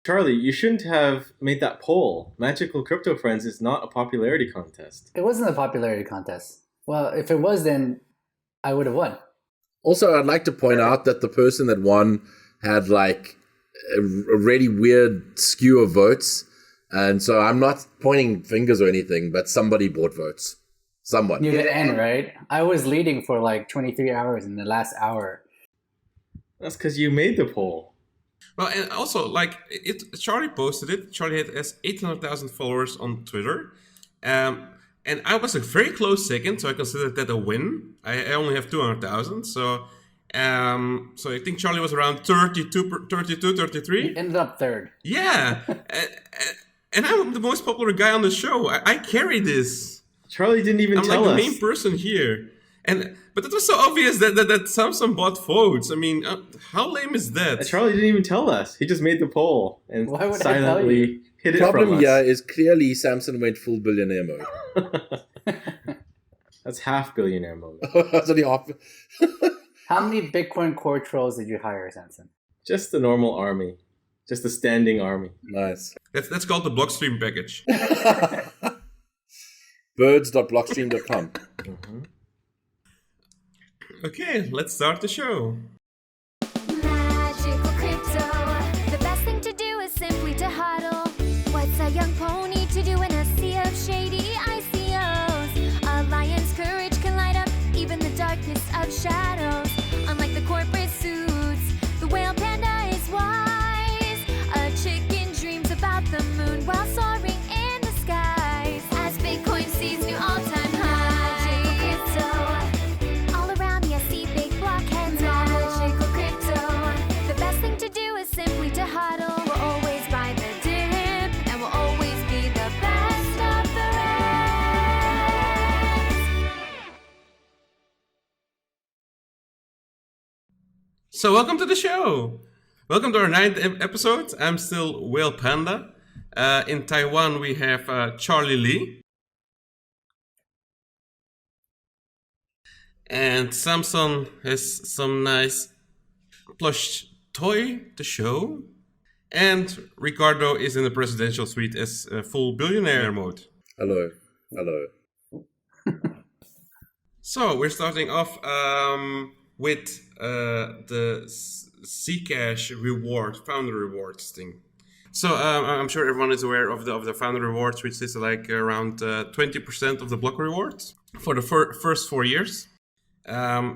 Charlie, you shouldn't have made that poll. Magical Crypto Friends is not a popularity contest. It wasn't a popularity contest. Well, if it was, then I would have won. Also, I'd like to point out that the person that won had like a really weird skew of votes. And so I'm not pointing fingers or anything, but somebody bought votes. Someone. Near the end, right? I was leading for like 23 hours in the last hour. That's because you made the poll. Well, and also, like, Charlie posted it. Charlie has 800,000 followers on Twitter. And I was a very close second, so I considered that a win. I only have 200,000, so I think Charlie was around 32, 33. He ended up third. Yeah, and I'm the most popular guy on the show. I carry this. Charlie didn't even tell us. I'm like the main person here. But it was so obvious that Samsung bought votes. I mean, how lame is that? Charlie didn't even tell us. He just made the poll and Why would silently hid it from us. The problem here is clearly Samsung went full billionaire mode. That's half billionaire mode. That's only half. How many Bitcoin core trolls did you hire, Samson? Just the normal army. Just a standing army. Nice. That's called the Blockstream package. Birds.blockstream.com. Mm-hmm. Okay, let's start the show. Magical crypto. The best thing to do is simply to hodl. What's a young pony to do in a sea of shady ICOs? A lion's courage can light up even the darkness of shadows. Unlike the corporate suits, the whale panda is wise. A chicken dreams about the moon while soaring in the skies. As Bitcoin sees new all-time highs. All around me I see big blockheads. Magical crypto. The best thing to do is simply to hodl. We'll always buy the dip, and we'll always be the best of the rest. So welcome to the show. Welcome to our 9th episode. I'm still Whale Panda. In Taiwan, we have Charlie Lee. And Samson has some nice plush toy to show. And Ricardo is in the presidential suite as full billionaire mode. Hello. So we're starting off with the ZCash reward, founder rewards thing. So I'm sure everyone is aware of the founder rewards, which is like around 20% of the block rewards for the first 4 years.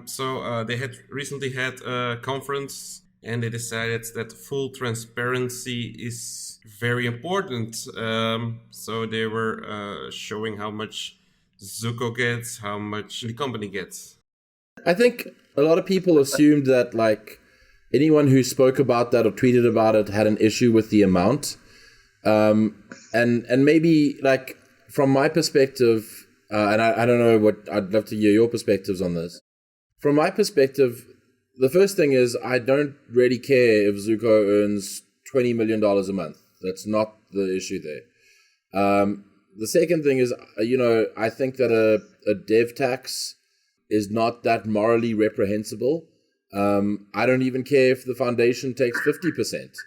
So they had recently had a conference, and they decided that full transparency is very important. So they were showing how much Zuko gets, how much the company gets. I think a lot of people assumed that like anyone who spoke about that or tweeted about it had an issue with the amount. And maybe like from my perspective, and I don't know what, I'd love to hear your perspectives on this. From my perspective, the first thing is I don't really care if Zuko earns $20 million a month. That's not the issue there. The second thing is, I think that a dev tax is not that morally reprehensible. I don't even care if the foundation takes 50%.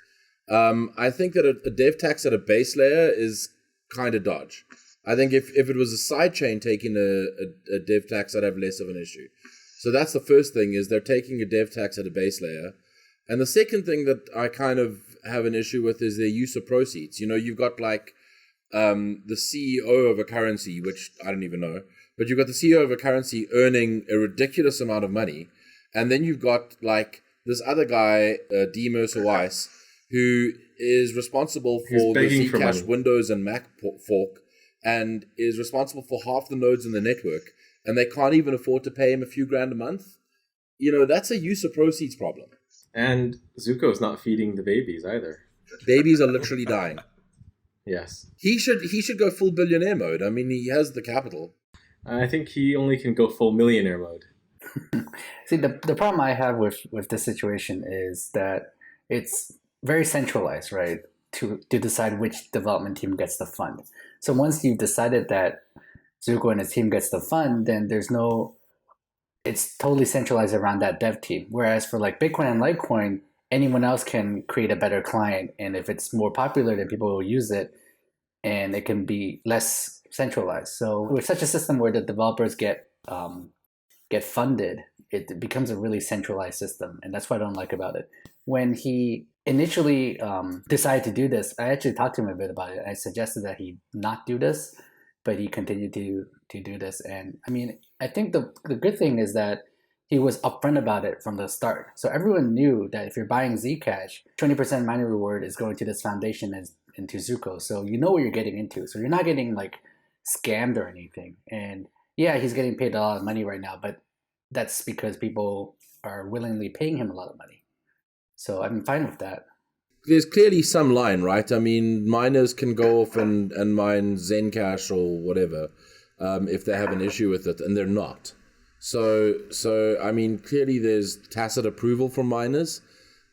I think that a dev tax at a base layer is kind of dodge. I think if it was a sidechain taking a dev tax, I'd have less of an issue. So that's the first thing, is they're taking a dev tax at a base layer. And the second thing that I kind of have an issue with is their use of proceeds. You've got like the CEO of a currency, which I don't even know, but you've got the CEO of a currency earning a ridiculous amount of money. And then you've got like this other guy, D. Mercer Weiss, who is responsible for the ZCash Windows and Mac fork and is responsible for half the nodes in the network. And they can't even afford to pay him a few grand a month. That's a use of proceeds problem. And Zuko's not feeding the babies either. Babies are literally dying. Yes. He should go full billionaire mode. I mean, he has the capital. I think he only can go full millionaire mode. See, the problem I have with this situation is that it's very centralized, right? To decide which development team gets the fund. So once you've decided that Zuko and his team gets the fund, then it's totally centralized around that dev team. Whereas for like Bitcoin and Litecoin, anyone else can create a better client, and if it's more popular, then people will use it, and it can be less centralized. So with such a system where the developers get funded, it becomes a really centralized system, and that's what I don't like about it. When he initially decided to do this, I actually talked to him a bit about it. I suggested that he not do this, but he continued to do this. And I mean, I think the good thing is that he was upfront about it from the start. So everyone knew that if you're buying Zcash, 20% mining reward is going to this foundation and into Zuko. So you know what you're getting into. So you're not getting like scammed or anything. And yeah, he's getting paid a lot of money right now, but that's because people are willingly paying him a lot of money. So I'm fine with that. There's clearly some line, right? I mean, miners can go off and mine ZenCash or whatever if they have an issue with it, and they're not. So I mean, clearly there's tacit approval from miners,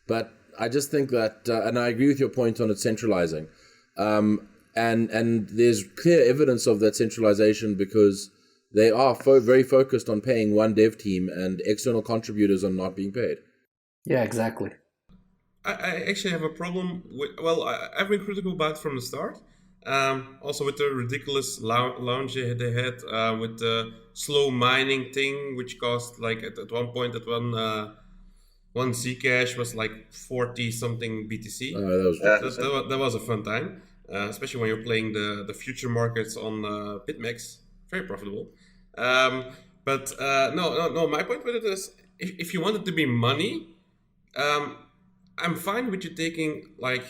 but I just think that, and I agree with your point on it centralizing, and there's clear evidence of that centralization because they are very focused on paying one dev team, and external contributors are not being paid. Yeah, exactly. I actually have a problem with, well, I've been critical about it from the start. Also with the ridiculous launch they had with the slow mining thing, which cost like at one point that one Zcash was like 40 something BTC. That was a fun time, especially when you're playing the future markets on BitMEX. Very profitable. But no. My point with it is, if you want it to be money, I'm fine with you taking like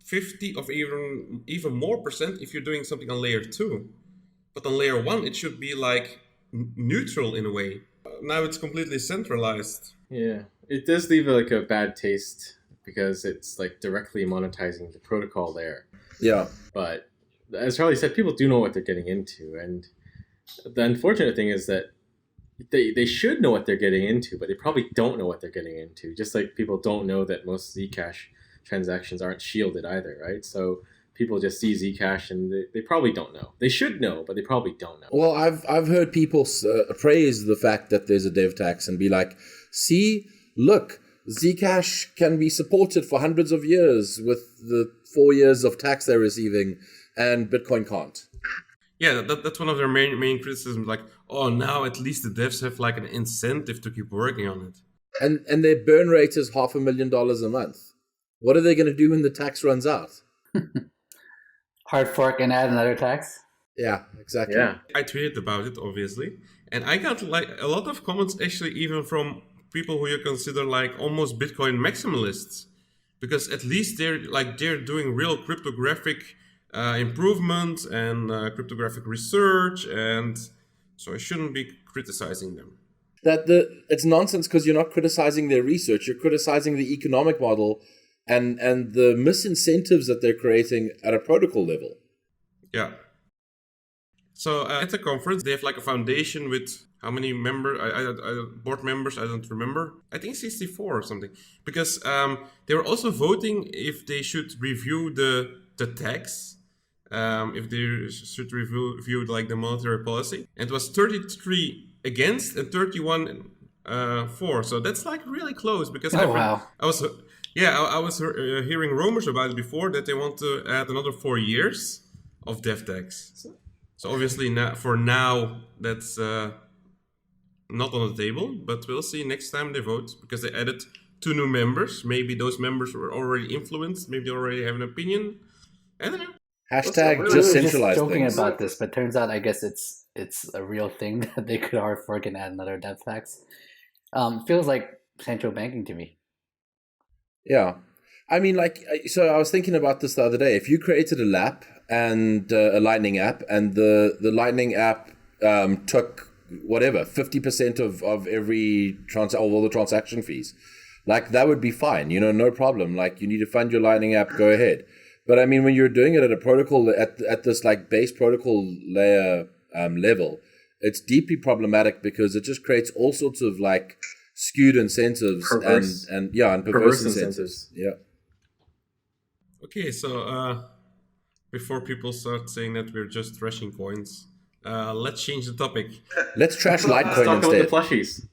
50 or even more percent if you're doing something on layer 2. But on layer 1, it should be like neutral in a way. Now it's completely centralized. Yeah, it does leave like a bad taste because it's like directly monetizing the protocol there. Yeah. But as Charlie said, people do know what they're getting into. And the unfortunate thing is that they should know what they're getting into, but they probably don't know what they're getting into. Just like people don't know that most Zcash transactions aren't shielded either, right? So people just see Zcash and they probably don't know. They should know, but they probably don't know. Well, I've heard people praise the fact that there's a dev tax and be like, see, look, Zcash can be supported for hundreds of years with the 4 years of tax they're receiving, and Bitcoin can't. Yeah, that's one of their main criticisms. Like, oh, now at least the devs have like an incentive to keep working on it. And their burn rate is $500,000 a month. What are they going to do when the tax runs out? Hard fork and add another tax? Yeah, exactly. Yeah. I tweeted about it, obviously. And I got like a lot of comments actually even from people who you consider like almost Bitcoin maximalists. Because at least they're doing real cryptographic improvement and cryptographic research, and so I shouldn't be criticizing them. It's nonsense because you're not criticizing their research, you're criticizing the economic model and the misincentives that they're creating at a protocol level. Yeah. So at the conference, they have like a foundation with how many members, board members, I don't remember. I think 64 or something. Because they were also voting if they should review the tax, if they should review like the monetary policy. And it was 33 against and 31 for. So that's like really close because I was hearing rumors about it before that they want to add another 4 years of dev tax. So obviously for now that's not on the table, but we'll see next time they vote because they added 2 new members. Maybe those members were already influenced. Maybe they already have an opinion. I don't know. Hashtag just centralized joking things. about this, but turns out I guess it's a real thing that they could hard fork and add another dev tax. Feels like central banking to me. Yeah. I mean, like, so I was thinking about this the other day. If you created a LAP and a Lightning app, and the Lightning app took whatever 50% of every of all the transaction fees, like that would be fine. No problem. Like you need to fund your Lightning app, go ahead. But I mean, when you're doing it at a protocol at this like base protocol layer level, it's deeply problematic because it just creates all sorts of like skewed incentives and perverse incentives. Yeah. Okay, so before people start saying that we're just trashing coins, let's change the topic. Let's trash Litecoin Let's talk instead. about the plushies.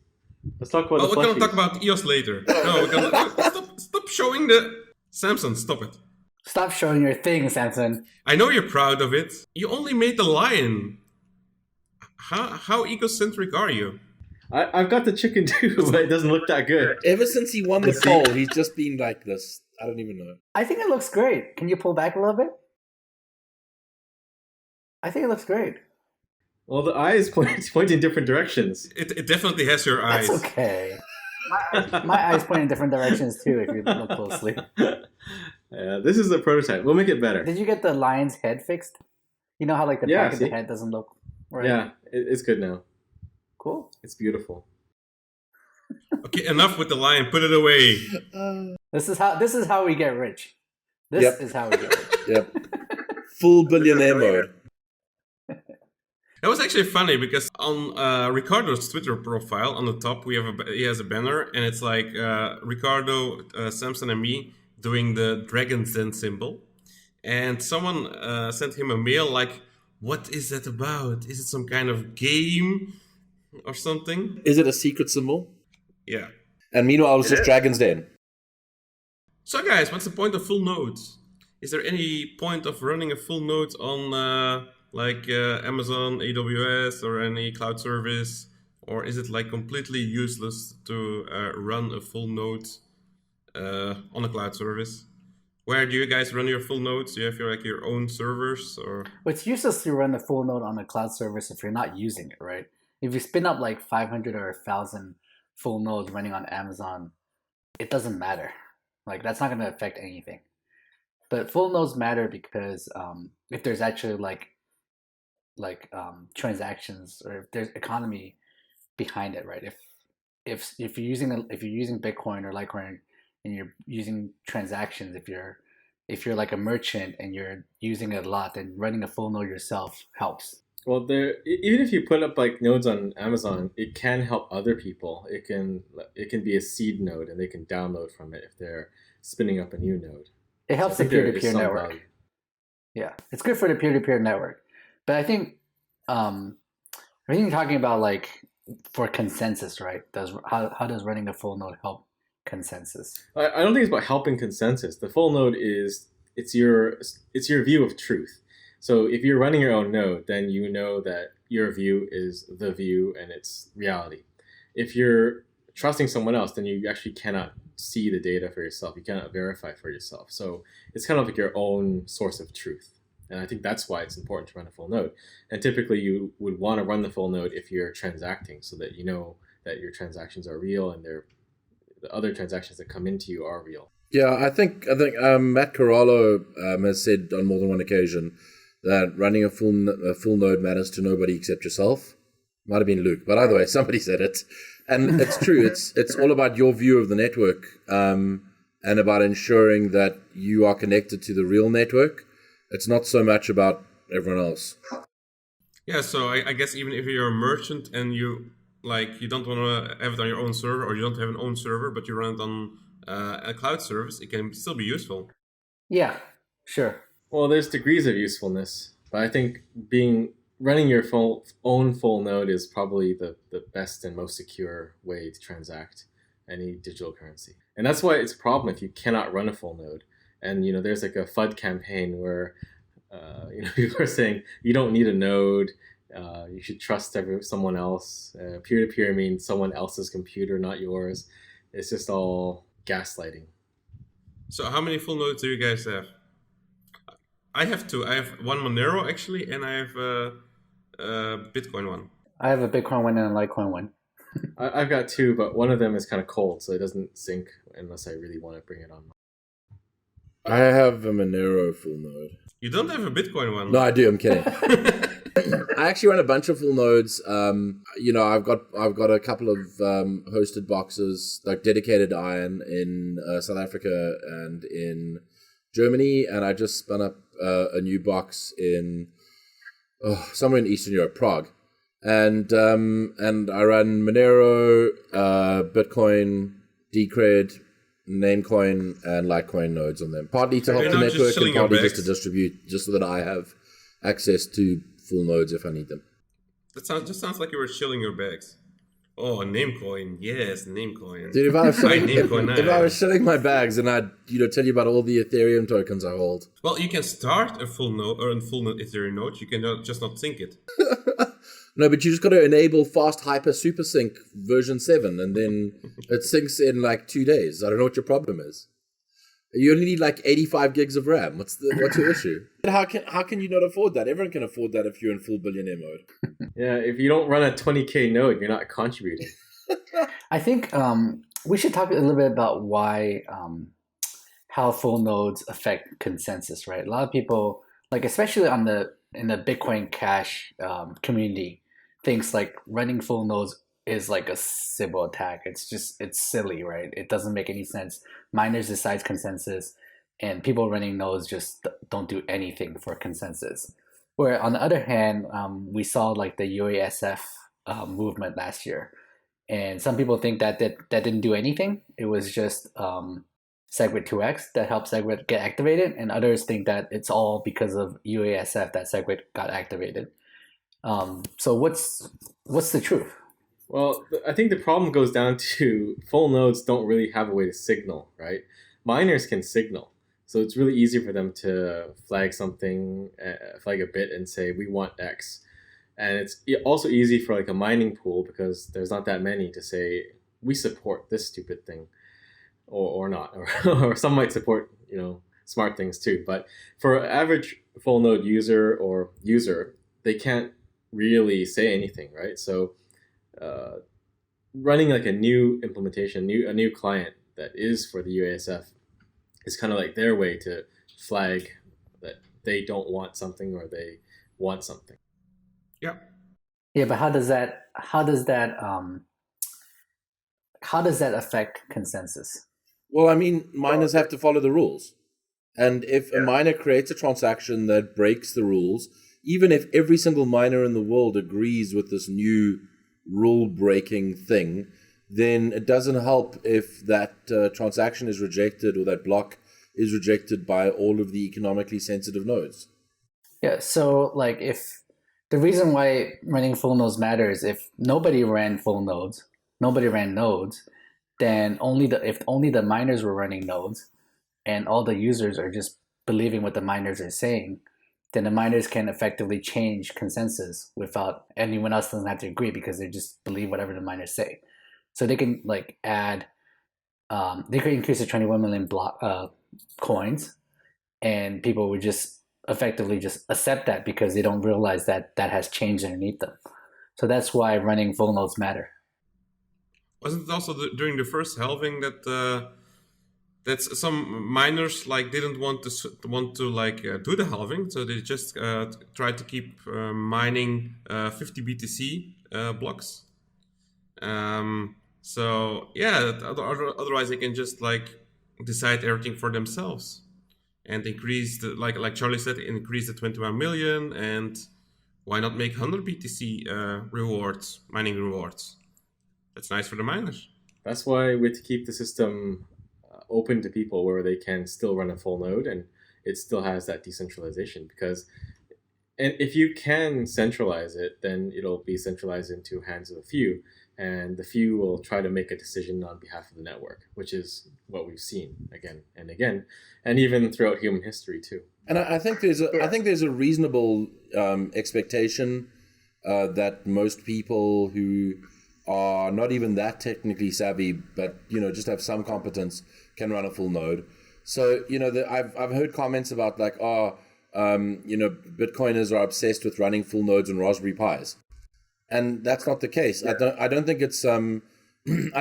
Let's talk about the plushies. We're gonna talk about EOS later. No, we're gonna stop showing the... Samson, stop it. Stop showing your thing, Samson. I know you're proud of it. You only made the lion. How egocentric are you? I've got the chicken too, but it doesn't look that good. Ever since he won the poll, he's just been like this. I don't even know. I think it looks great. Can you pull back a little bit? I think it looks great. Well, the eyes point in different directions. It definitely has your eyes. That's okay. My eyes point in different directions too, if you look closely. Yeah, this is a prototype. We'll make it better. Did you get the lion's head fixed? You know how like the back of the head doesn't look right? Yeah, it's good now. Cool. It's beautiful. Okay, enough with the lion. Put it away. This is how we get rich. This is how we get rich. Yep. Full billionaire mode. That was actually funny because on Ricardo's Twitter profile on the top he has a banner and it's like Ricardo, Samson, and me doing the Dragon's Den symbol, and someone sent him a mail like, "What is that about? Is it some kind of game or something?" Is it a secret symbol? Yeah. And meanwhile, it was just Dragon's Den. So guys, what's the point of full nodes? Is there any point of running a full node on Amazon, AWS, or any cloud service? Or is it like completely useless to run a full node on a cloud service? Where do you guys run your full nodes? Do you have your own servers? Or It's useless to run a full node on a cloud service if you're not using it, right? If you spin up like 500 or 1,000 full nodes running on Amazon, it doesn't matter. Like that's not going to affect anything. But full nodes matter because if there's actually like transactions or if there's economy behind it, right? If you're using Bitcoin or Litecoin and you're using transactions, if you're like a merchant and you're using it a lot, then running a full node yourself helps. Well, even if you put up like nodes on Amazon, it can help other people. It can be a seed node, and they can download from it if they're spinning up a new node. It helps the peer-to-peer network. Value. Yeah, it's good for the peer-to-peer network. But I think you're talking about like for consensus, right? How does running a full node help consensus? I don't think it's about helping consensus. The full node it's your view of truth. So if you're running your own node, then you know that your view is the view and it's reality. If you're trusting someone else, then you actually cannot see the data for yourself. You cannot verify for yourself. So it's kind of like your own source of truth. And I think that's why it's important to run a full node. And typically you would want to run the full node if you're transacting so that you know that your transactions are real and the other transactions that come into you are real. Yeah, I think Matt Corallo has said on more than one occasion that running a full node matters to nobody except yourself. Might have been Luke, but either way, somebody said it. And it's true. It's all about your view of the network and about ensuring that you are connected to the real network. It's not so much about everyone else. Yeah, so I guess even if you're a merchant and you don't want to have it on your own server, or you don't have an own server, but you run it on a cloud service, it can still be useful. Yeah, sure. Well, there's degrees of usefulness, but I think running your own full node is probably the best and most secure way to transact any digital currency. And that's why it's a problem if you cannot run a full node. And there's like a FUD campaign where people are saying you don't need a node, you should trust someone else. Peer-to-peer means someone else's computer, not yours. It's just all gaslighting. So how many full nodes do you guys have? I have two. I have one Monero actually, and I have a Bitcoin one. I have a Bitcoin one and a Litecoin one. I've got two, but one of them is kind of cold, so it doesn't sync unless I really want to bring it on. I have a Monero full node. You don't have a Bitcoin one? No, I do. I'm kidding. I actually run a bunch of full nodes. I've got a couple of hosted boxes, like dedicated iron in South Africa and in Germany, and I just spun up a new box in somewhere in Eastern Europe, Prague, and I run Monero, Bitcoin, Decred, Namecoin, and Litecoin nodes on them, partly to help the network and partly just to distribute, just so that I have access to full nodes if I need them. That sounds like you were shilling your bags. Oh, Namecoin. Yes, Namecoin. Dude, if I was Buy selling, Namecoin if I now. was selling my bags, and I'd tell you about all the Ethereum tokens I hold. Well, you can start a full node or a full node Ethereum node. You can just not sync it. No, but you just got to enable fast hyper super sync version 7, and then it syncs in like 2 days. I don't know what your problem is. You only need like 85 gigs of RAM. What's your issue? How can you not afford that? Everyone can afford that if you're in full billionaire mode. Yeah, if you don't run a 20K node, you're not contributing. I think we should talk a little bit about why, how full nodes affect consensus, right? A lot of people, like especially in the Bitcoin Cash community, thinks like running full nodes is like a Sybil attack. It's silly, right? It doesn't make any sense. Miners decide consensus, and people running nodes just don't do anything for consensus. Where on the other hand, we saw like the UASF movement last year, and some people think that didn't do anything. It was just SegWit 2x that helped SegWit get activated, and others think that it's all because of UASF that SegWit got activated. So what's the truth? Well, I think the problem goes down to full nodes don't really have a way to signal, right? Miners can signal. So it's really easy for them to flag something, flag a bit and say, we want X. And it's also easy for like a mining pool because there's not that many to say, we support this stupid thing or not. Or some might support, smart things too. But for an average full node user, they can't really say anything, right? So running like a new implementation, a new client that is for the UASF is kind of like their way to flag that they don't want something or they want something. Yeah. Yeah, but how does that affect consensus? Well, I mean, miners have to follow the rules. And if a miner creates a transaction that breaks the rules, even if every single miner in the world agrees with this new rule-breaking thing, then it doesn't help if that transaction is rejected or that block is rejected by all of the economically sensitive nodes. Yeah, so like if the reason why running full nodes matters, if nobody ran nodes, then if only the miners were running nodes and all the users are just believing what the miners are saying, then the miners can effectively change consensus without anyone else doesn't have to agree because they just believe whatever the miners say. So they can like add, they could increase to 21 million coins, and people would just effectively just accept that because they don't realize that has changed underneath them. So that's why running full nodes matter. Wasn't it also during the first halving that that some miners like didn't want to do the halving, so they just tried to keep mining 50 BTC blocks. So yeah, otherwise they can just like decide everything for themselves and increase the, like Charlie said, increase the 21 million, and why not make 100 BTC rewards, mining rewards? That's nice for the miners. That's why we have to keep the system open to people where they can still run a full node and it still has that decentralization, because if you can centralize it, then it'll be centralized into hands of a few, and the few will try to make a decision on behalf of the network, which is what we've seen again and again, and even throughout human history too. And I think there's a reasonable expectation that most people who are not even that technically savvy, but just have some competence, can run a full node. So I've heard comments about like, Bitcoiners are obsessed with running full nodes on Raspberry Pis, and that's not the case. Yeah. I don't think it's I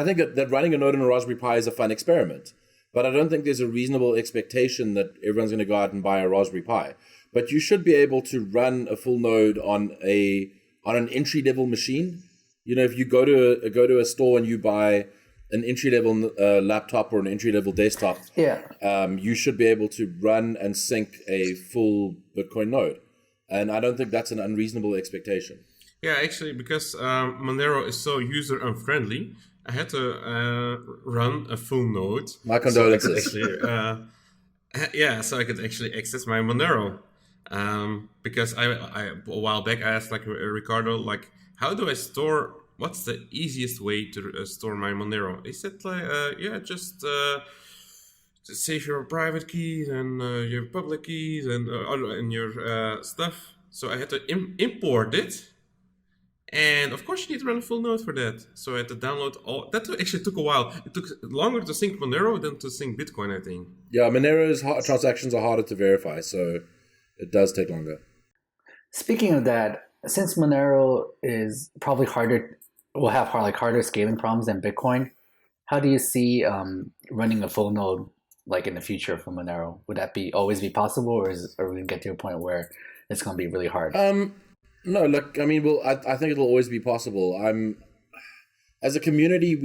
think that running a node on a Raspberry Pi is a fun experiment, but I don't think there's a reasonable expectation that everyone's going to go out and buy a Raspberry Pi. But you should be able to run a full node on an entry level machine. If you go to a store and you buy an entry-level laptop or an entry-level desktop, you should be able to run and sync a full Bitcoin node. And I don't think that's an unreasonable expectation. Yeah, actually, because Monero is so user-unfriendly, I had to run a full node. My condolences. So I could actually access my Monero. Because I a while back I asked like Ricardo, like, how do I store what's the easiest way to store my Monero? He said, like, just save your private keys and your public keys and your stuff. So I had to import it. And of course, you need to run a full node for that. So I had to download all. That actually took a while. It took longer to sync Monero than to sync Bitcoin, I think. Yeah, Monero's transactions are harder to verify, so it does take longer. Speaking of that, since Monero is probably will have harder scaling problems than Bitcoin, how do you see running a full node like in the future for Monero? Would that always be possible, or are we going to get to a point where it's going to be really hard? No, look, I mean, I think it'll always be possible. As a community,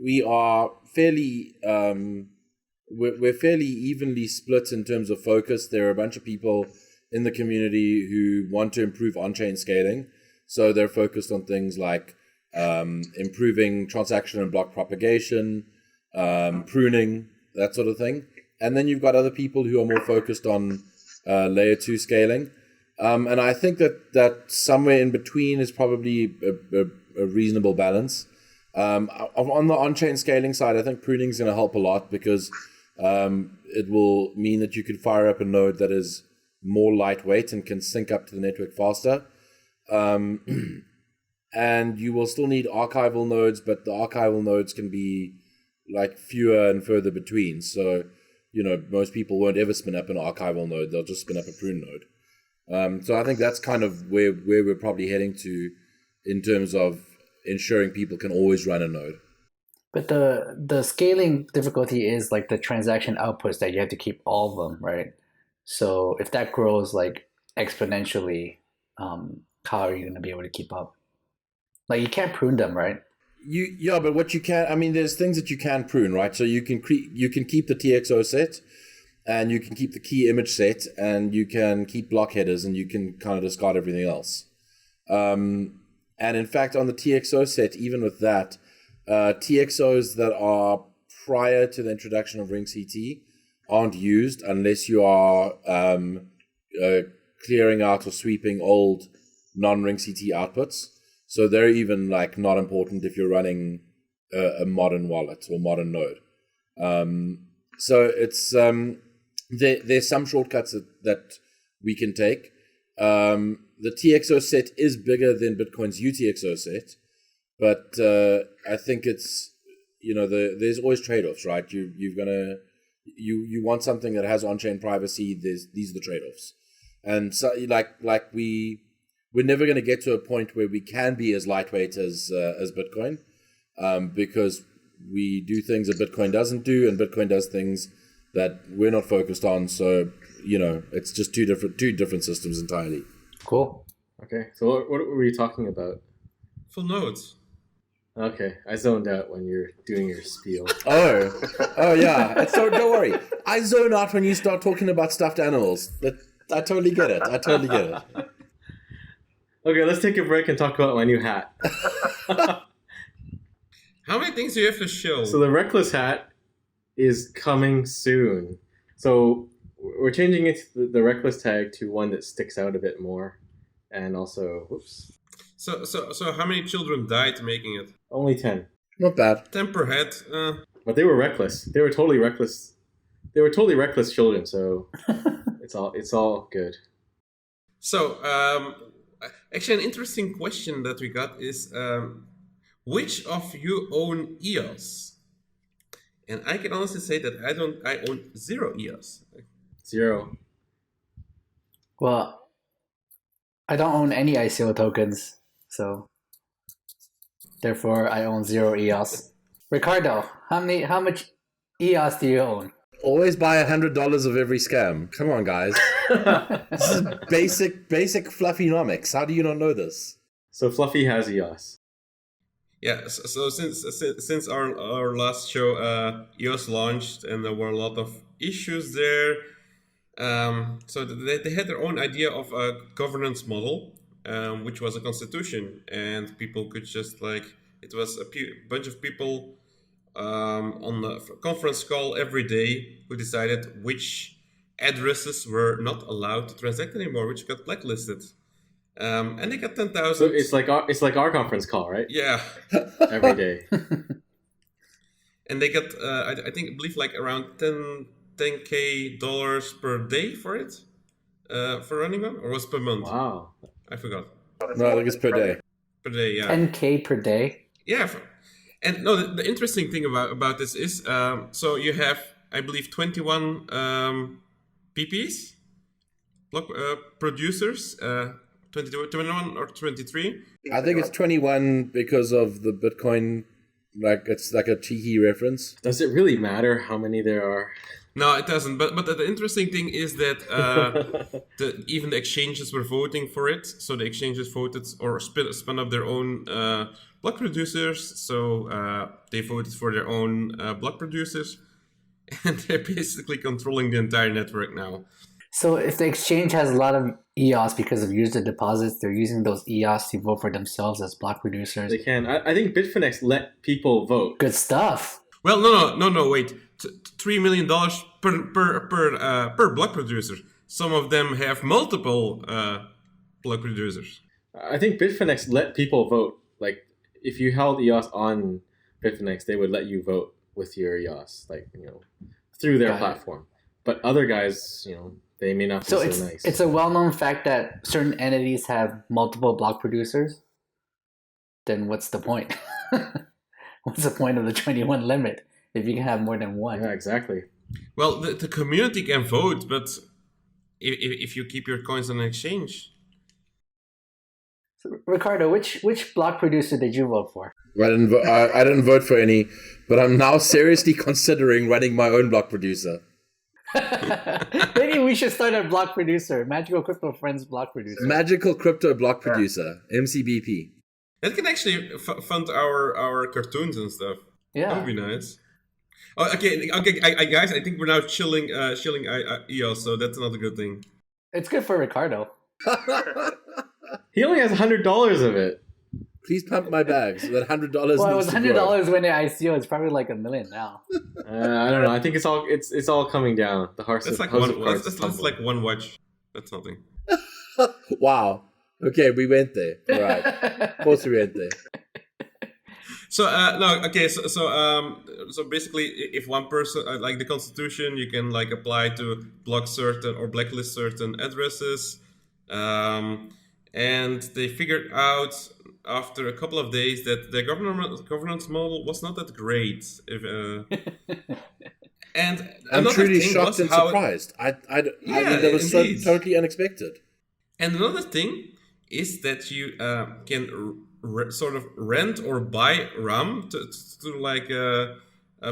we are fairly we're fairly evenly split in terms of focus. There are a bunch of people in the community who want to improve on-chain scaling, so they're focused on things like improving transaction and block propagation, pruning, that sort of thing. And then you've got other people who are more focused on layer 2 scaling. And I think that somewhere in between is probably a reasonable balance. On the on-chain scaling side, I think pruning is going to help a lot because it will mean that you could fire up a node that is more lightweight and can sync up to the network faster. And you will still need archival nodes, but the archival nodes can be like fewer and further between. So, most people won't ever spin up an archival node. They'll just spin up a prune node. So I think that's kind of where we're probably heading to in terms of ensuring people can always run a node. But the scaling difficulty is like the transaction outputs that you have to keep all of them, right? So if that grows like exponentially, how are you going to be able to keep up? Like you can't prune them, right? But what you can, I mean, there's things that you can prune, right? So you can keep the TXO set, and you can keep the key image set, and you can keep block headers, and you can kind of discard everything else. And in fact, on the TXO set, even with that, TXOs that are prior to the introduction of Ring CT aren't used unless you are clearing out or sweeping old non-Ring CT outputs. So they're even like not important if you're running a modern wallet or modern node. So it's there's some shortcuts that we can take. The TXO set is bigger than Bitcoin's UTXO set, but I think it's there's always trade-offs, right? You want something that has on-chain privacy. These are the trade-offs, and so like we're never going to get to a point where we can be as lightweight as Bitcoin, because we do things that Bitcoin doesn't do, and Bitcoin does things that we're not focused on. So it's just two different systems entirely. Cool. Okay, so what were you talking about? Full nodes. Okay, I zoned out when you're doing your spiel. Oh yeah. So don't worry. I zone out when you start talking about stuffed animals. I totally get it. Okay, let's take a break and talk about my new hat. How many things do you have to show? So the Reckless hat is coming soon. So we're changing it to the Reckless tag to one that sticks out a bit more. And also, whoops. So how many children died making it? Only 10. Not bad. 10 per head. But they were reckless. They were totally reckless. They were totally reckless children, so it's all good. So, actually, an interesting question that we got is, which of you own EOS? And I can honestly say that I own 0 EOS. 0. Well, I don't own any ICO tokens, so therefore I own 0 EOS. Ricardo, how much EOS do you own? Always buy $100 of every scam. Come on, guys. This is basic Fluffynomics. How do you not know this? So Fluffy has EOS. Yeah. So since our last show, EOS launched, and there were a lot of issues there. So they had their own idea of a governance model, which was a constitution, and people could just it was a bunch of people on the conference call every day who decided which addresses were not allowed to transact anymore, which got blacklisted. And they got 10,000. So it's like our conference call, right? Yeah. Every day. And they got, I believe like around $10K per day for it, for running one, or was it per month? Wow. I forgot. No, I think it's per day. Per day, yeah. 10K per day? Yeah. And no, the interesting thing about this is, so you have, I believe, 21 PPs, block producers, 21 or 23. I think it's 21 because of the Bitcoin, like it's like a cheeky reference. Does it really matter how many there are? No, it doesn't. But the interesting thing is that even the exchanges were voting for it. So the exchanges voted or spun up their own block producers. So they voted for their own block producers, and they're basically controlling the entire network now. So if the exchange has a lot of EOS because of user deposits, they're using those EOS to vote for themselves as block producers. They can. I think Bitfinex let people vote. Good stuff. Well, no, wait. $3 million per block producer. Some of them have multiple block producers. I think Bitfinex let people vote. Like, if you held EOS on Bitfinex, they would let you vote with your EOS, like, through their platform. But other guys, they may not be so nice. It's a well-known fact that certain entities have multiple block producers. Then what's the point? What's the point of the 21 limit if you can have more than one? Yeah, exactly. Well, the community can vote, but if you keep your coins on an exchange. So, Ricardo, which block producer did you vote for? I didn't vote for any, but I'm now seriously considering running my own block producer. Maybe we should start a block producer, Magical Crypto Friends block producer. Magical Crypto Block Producer, MCBP. That can actually fund our cartoons and stuff. Yeah, that would be nice. Oh, okay, guys. I think we're now shilling EOS, so that's not a good thing. It's good for Ricardo. He only has $100 of it. Please pump my bags. So that $100. Well, it was $100 when they ICO. It's probably like $1 million now. I don't know. I think it's all coming down. The horse. That's like one watch. That's nothing. Wow. Okay, we went there. All right. Of course we went there. So so basically, if one person, like the Constitution, you can like apply to block certain or blacklist certain addresses, and they figured out after a couple of days that the governance model was not that great. And I'm truly shocked and surprised. I mean, that was so totally unexpected. And another thing is that you can sort of rent or buy RAM to like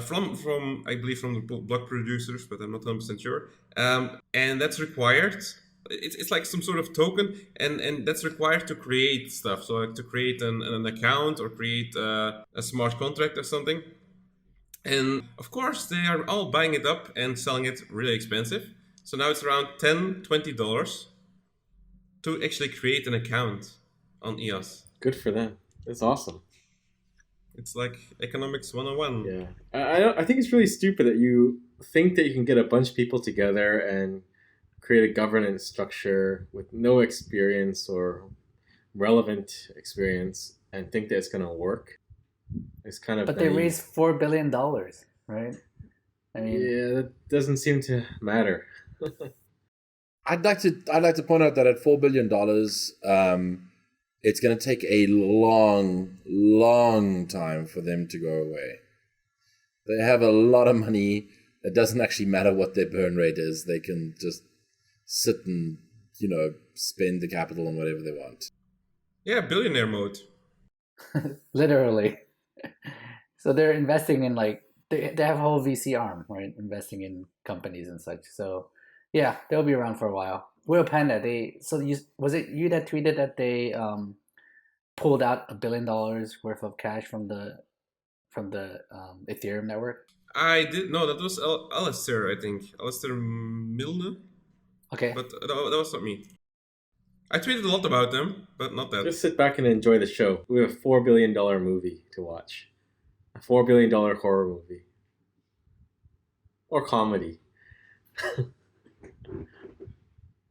from I believe from the block producers, but I'm not 100% sure. And that's required. It's like some sort of token, and that's required to create stuff. So like to create an account or create a smart contract or something. And of course, they are all buying it up and selling it really expensive. So now it's around $10-$20 to actually create an account on EOS. Good for them. That's awesome. It's like economics 101. Yeah, I think it's really stupid that you think that you can get a bunch of people together and create a governance structure with no experience or relevant experience and think that it's going to work. It's kind of. But they raised $4 billion, right? I mean, yeah, that doesn't seem to matter. I'd like to point out that at $4 billion, it's going to take a long time for them to go away. They have a lot of money. It doesn't actually matter what their burn rate is. They can just sit and, spend the capital on whatever they want. Yeah, billionaire mode. Literally. So they're investing in they have a whole VC arm, right? Investing in companies and such. So yeah, they'll be around for a while. Will Panda, was it you that tweeted that they pulled out $1 billion worth of cash from the Ethereum network? I did no, that was Alistair, I think. Alistair Milne. Okay. But that was not me. I tweeted a lot about them, but not that. Just sit back and enjoy the show. We have a $4 billion movie to watch. A $4 billion horror movie. Or comedy.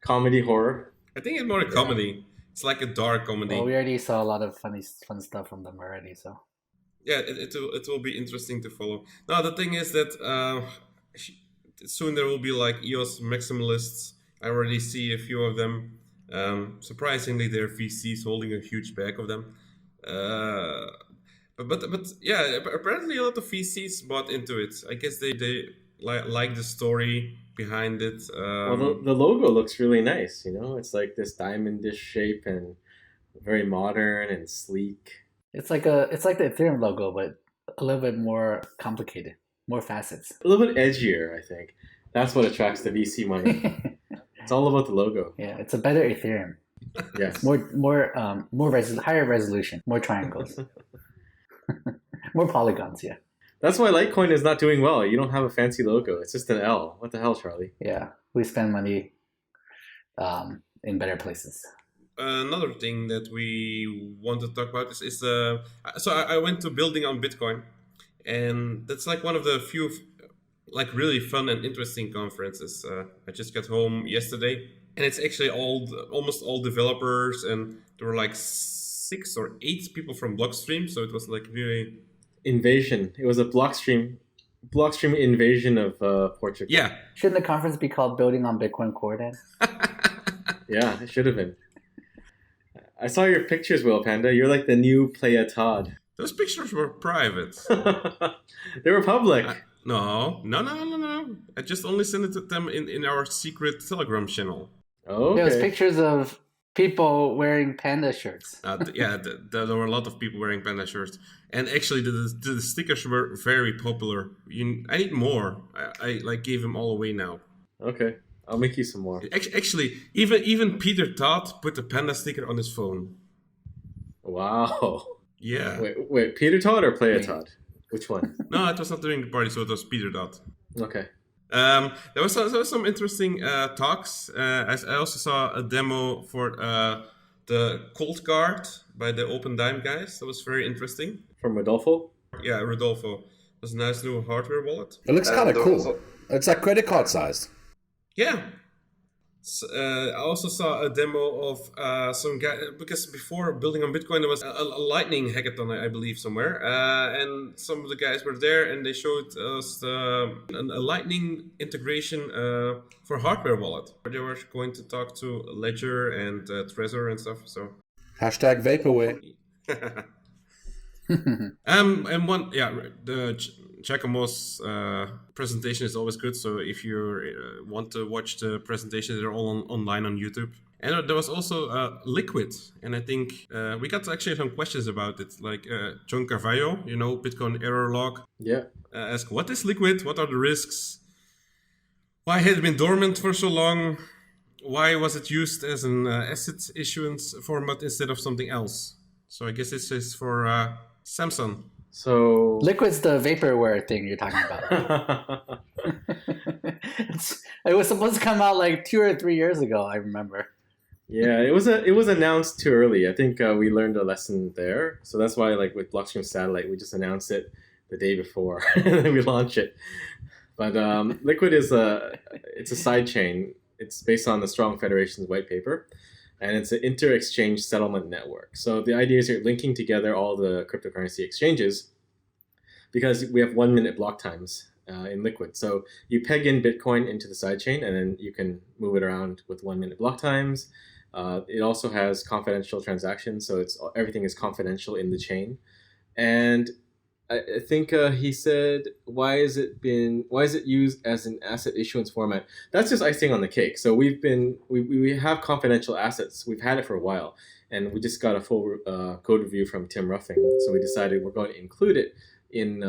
Comedy horror. I think it's more a comedy. It's like a dark comedy. Well, we already saw a lot of fun stuff from them already. So Yeah, it will be interesting to follow. Now the thing is that soon there will be like EOS maximalists. I already see a few of them. Surprisingly, they're VCs holding a huge bag of them. But yeah, apparently a lot of VCs bought into it. I guess they like the story behind it. Well, the logo looks really nice. It's like this diamond dish shape and very modern and sleek. it's like the Ethereum logo, but a little bit more complicated, more facets. A little bit edgier, I think. That's what attracts the VC money. It's all about the logo. Yeah, it's a better Ethereum. Yes. Higher resolution, more triangles, more polygons. Yeah. That's why Litecoin is not doing well. You don't have a fancy logo. It's just an L. What the hell, Charlie? Yeah, we spend money in better places. Another thing that we want to talk about is so I went to Building on Bitcoin, and that's like one of the few like really fun and interesting conferences. I just got home yesterday, and it's actually almost all developers, and there were like 6 or 8 people from Blockstream, so it was like really invasion. It was a Blockstream invasion of Portugal. Yeah. Shouldn't the conference be called Building on Bitcoin Core then? Yeah, it should have been. I saw your pictures, Will Panda. You're like the new Playa Todd. Those pictures were private. They were public. No. I just only sent it to them in our secret Telegram channel. Oh, okay. There was pictures of people wearing panda shirts. There were a lot of people wearing panda shirts, and actually the stickers were very popular. I need more. I like gave them all away now. Okay, I'll make you some more. Actually, even Peter Todd put a panda sticker on his phone. Wow. Yeah. Wait, Peter Todd or Playa Todd? Which one? No, it was not during the party, so it was Peter Todd. Okay. There was some interesting talks. I also saw a demo for the Cold Card by the Open Dime guys. That was very interesting. From Rodolfo? Yeah, Rodolfo. It was a nice new hardware wallet. It looks kind of cool. It's like credit card sized. Yeah. I also saw a demo of some guy, because before Building on Bitcoin there was a lightning hackathon, I believe, somewhere, and some of the guys were there and they showed us a lightning integration for hardware wallet. They were going to talk to Ledger and Trezor and stuff. So Hashtag vaporware. And the Giacomo's presentation is always good. So if you want to watch the presentation, they're all online on YouTube. And there was also Liquid, and I think we got actually some questions about it. Like John Carvalho, Bitcoin error log. Yeah. Ask, what is Liquid? What are the risks? Why had it been dormant for so long? Why was it used as an asset issuance format instead of something else? So I guess this is for Samson. So Liquid's the vaporware thing you're talking about. It was supposed to come out like 2 or 3 years ago, I remember. Yeah, it was announced too early. I think we learned a lesson there. So that's why, like with Blockstream Satellite, we just announced it the day before and then we launch it. But Liquid is it's a side chain. It's based on the Strong Federation's white paper, and it's an inter-exchange settlement network. So the idea is you're linking together all the cryptocurrency exchanges because we have 1-minute block times in Liquid. So you peg in Bitcoin into the sidechain, and then you can move it around with 1-minute block times. It also has confidential transactions, so everything is confidential in the chain. And I think he said, why is it used as an asset issuance format? That's just icing on the cake. So we have confidential assets. We've had it for a while, and we just got a full code review from Tim Ruffing. So we decided we're going to include it in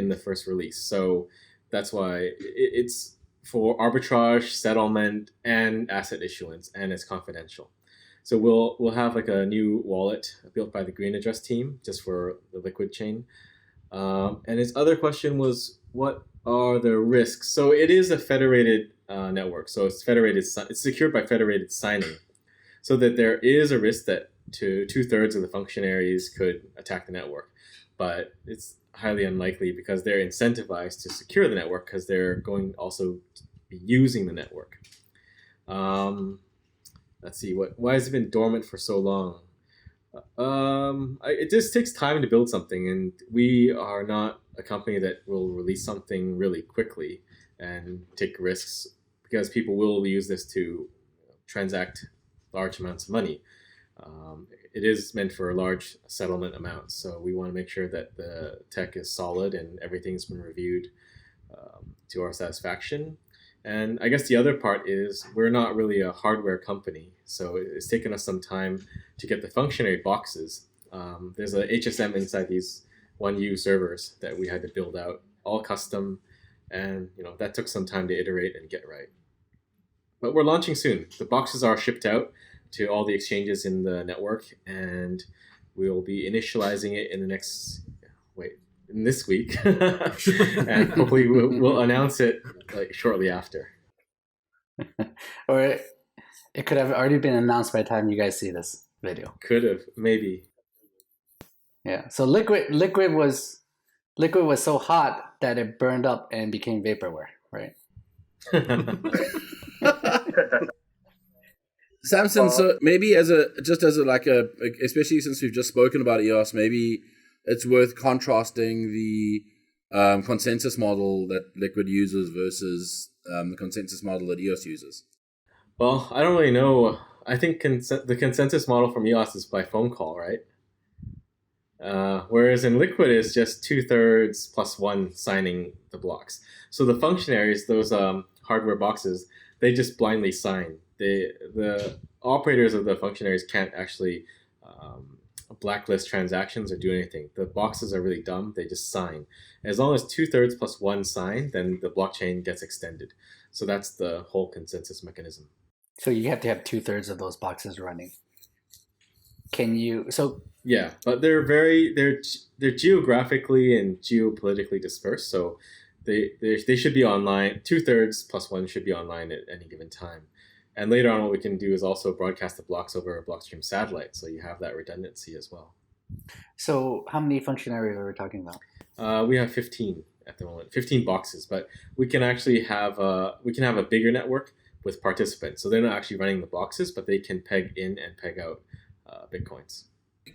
the first release. So that's why it's for arbitrage, settlement, and asset issuance, and it's confidential. So we'll have like a new wallet built by the Green Address team just for the Liquid chain. And his other question was, what are the risks? So it is a federated network. So it's secured by federated signing, so that there is a risk that 2/3 of the functionaries could attack the network, but it's highly unlikely because they're incentivized to secure the network because they're going also to be using the network. let's see, why has it been dormant for so long? It just takes time to build something, and we are not a company that will release something really quickly and take risks, because people will use this to transact large amounts of money. It is meant for large settlement amounts, so we want to make sure that the tech is solid and everything's been reviewed to our satisfaction. And I guess the other part is we're not really a hardware company, so it's taken us some time to get the functionary boxes. There's a HSM inside these 1U servers that we had to build out, all custom, and that took some time to iterate and get right. But we're launching soon. The boxes are shipped out to all the exchanges in the network, and we'll be initializing it in this week, and hopefully we'll announce it shortly after. Or it could have already been announced by the time you guys see this video. Could have, maybe. Yeah. So liquid was so hot that it burned up and became vaporware, right? Samson, so maybe especially since we've just spoken about EOS, maybe it's worth contrasting the consensus model that Liquid uses versus the consensus model that EOS uses. Well, I don't really know. I think the consensus model from EOS is by phone call, right? Whereas in Liquid, it's just 2/3 plus one signing the blocks. So the functionaries, those hardware boxes, they just blindly sign. The operators of the functionaries can't actually blacklist transactions or do anything. The boxes are really dumb. They just sign. As long as 2/3 plus one sign, then the blockchain gets extended. So that's the whole consensus mechanism. So you have to have 2/3 of those boxes running. Yeah, but they're geographically and geopolitically dispersed. So they should be online. 2/3 plus one should be online at any given time. And later on, what we can do is also broadcast the blocks over a Blockstream satellite, so you have that redundancy as well. So how many functionaries are we talking about? We have 15 at the moment, 15 boxes, but we can actually have a bigger network with participants. So they're not actually running the boxes, but they can peg in and peg out Bitcoins.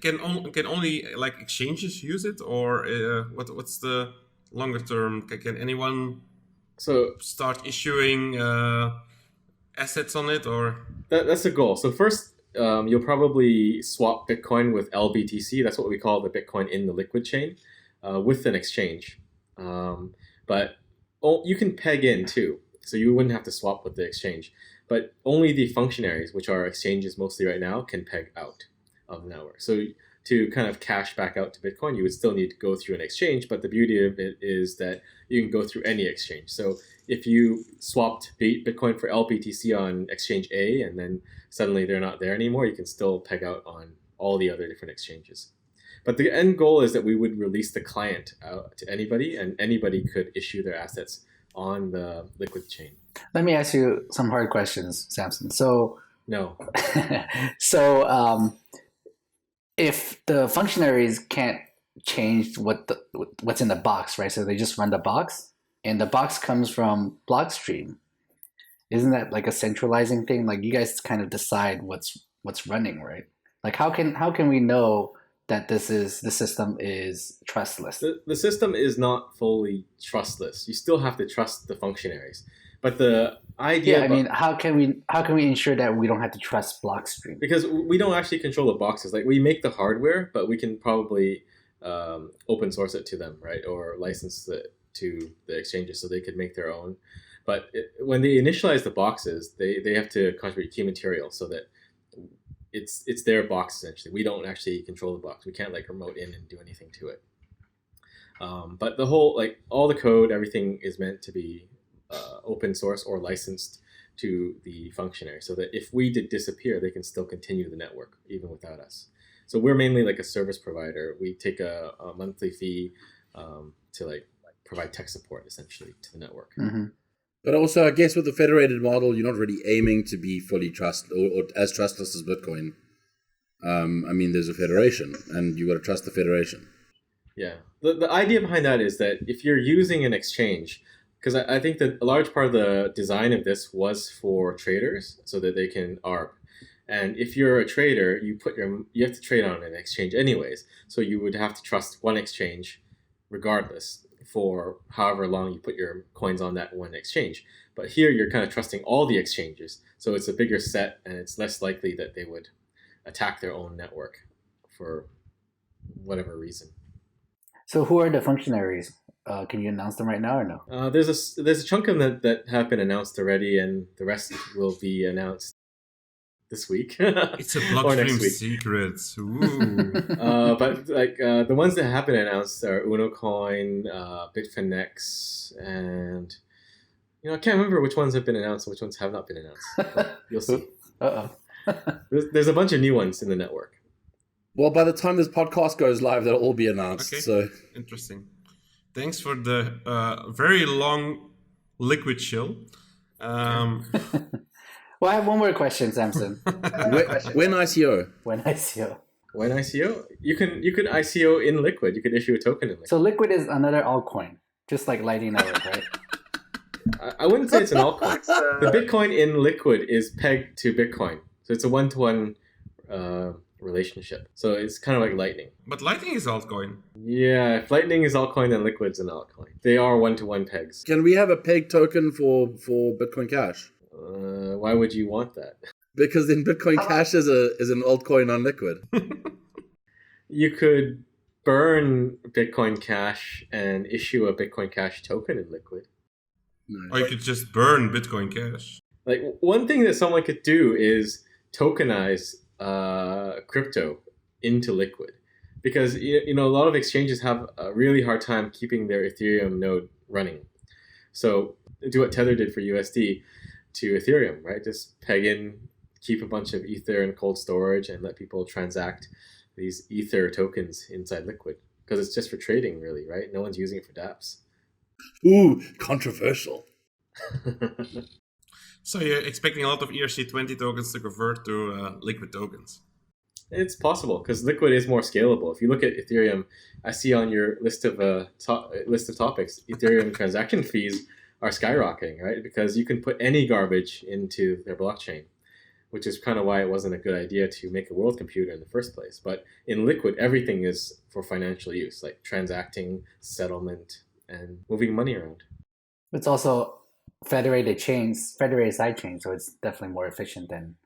Can only exchanges use it, or what's the longer term? Can anyone start issuing assets on it, or that's the goal? So first, you'll probably swap Bitcoin with LBTC. That's what we call the Bitcoin in the Liquid chain, with an exchange. But you can peg in too, so you wouldn't have to swap with the exchange. But only the functionaries, which are exchanges mostly right now, can peg out of the network. So to kind of cash back out to Bitcoin, you would still need to go through an exchange. But the beauty of it is that you can go through any exchange. So if you swapped Bitcoin for LBTC on exchange A, and then suddenly they're not there anymore, you can still peg out on all the other different exchanges. But the end goal is that we would release the client out to anybody, and anybody could issue their assets on the Liquid chain. Let me ask you some hard questions, Samson. So No. If the functionaries can't change what's in the box, right? So they just run the box, and the box comes from Blockstream. Isn't that like a centralizing thing? Like you guys kind of decide what's running, right? Like how can we know that the system is trustless? The system is not fully trustless. You still have to trust the functionaries. But the idea, how can we ensure that we don't have to trust Blockstream? Because we don't actually control the boxes. Like we make the hardware, but we can probably open source it to them, right? Or license it to the exchanges so they could make their own. But when they initialize the boxes, they have to contribute key material so that it's their box essentially. We don't actually control the box. We can't remote in and do anything to it. But the whole all the code, everything is meant to be open source or licensed to the functionary, so that if we did disappear, they can still continue the network even without us. So we're mainly like a service provider. We take a monthly fee to provide tech support essentially to the network. Mm-hmm. But also, I guess with the federated model, you're not really aiming to be fully or as trustless as Bitcoin. There's a federation, and you got to trust the federation. Yeah, the idea behind that is that if you're using an exchange, because I think that a large part of the design of this was for traders so that they can ARB. And if you're a trader, you have to trade on an exchange anyways. So you would have to trust one exchange regardless for however long you put your coins on that one exchange. But here you're kind of trusting all the exchanges. So it's a bigger set and it's less likely that they would attack their own network for whatever reason. So who are the functionaries? Can you announce them right now or no? There's a chunk of them that have been announced already, and the rest will be announced this week. It's a blockstream secret. Ooh. But like the ones that have been announced are UnoCoin, Bitfinex, and I can't remember which ones have been announced and which ones have not been announced. But you'll see. There's a bunch of new ones in the network. Well, by the time this podcast goes live, they'll all be announced. Okay. So Interesting. Thanks for the very long liquid chill. Well, I have one more question, Samson. when ICO? When ICO. When ICO, you could ICO in Liquid. You could issue a token in Liquid. So Liquid is another altcoin, just like Lightning Network, right? I wouldn't say it's an altcoin. The Bitcoin in Liquid is pegged to Bitcoin, so it's a one-to-one relationship. So it's kind of like Lightning. But Lightning is altcoin. Yeah, if Lightning is altcoin, then Liquid's an altcoin. They are one-to-one pegs. Can we have a peg token for Bitcoin Cash? Why would you want that? Because then Bitcoin Cash is an altcoin on Liquid. You could burn Bitcoin Cash and issue a Bitcoin Cash token in Liquid. No. Or you could just burn Bitcoin Cash. Like one thing that someone could do is tokenize crypto into Liquid, because a lot of exchanges have a really hard time keeping their Ethereum node running. So do what Tether did for USD to Ethereum, right? Just peg in, keep a bunch of Ether in cold storage, and let people transact these Ether tokens inside Liquid, because it's just for trading, really, right? No one's using it for dApps. Ooh, controversial. So you're expecting a lot of ERC20 tokens to convert to Liquid tokens? It's possible, because Liquid is more scalable. If you look at Ethereum, I see on your list of topics, Ethereum transaction fees are skyrocketing, right? Because you can put any garbage into their blockchain, which is kind of why it wasn't a good idea to make a world computer in the first place. But in Liquid, everything is for financial use, like transacting, settlement, and moving money around. It's also federated sidechain, so it's definitely more efficient than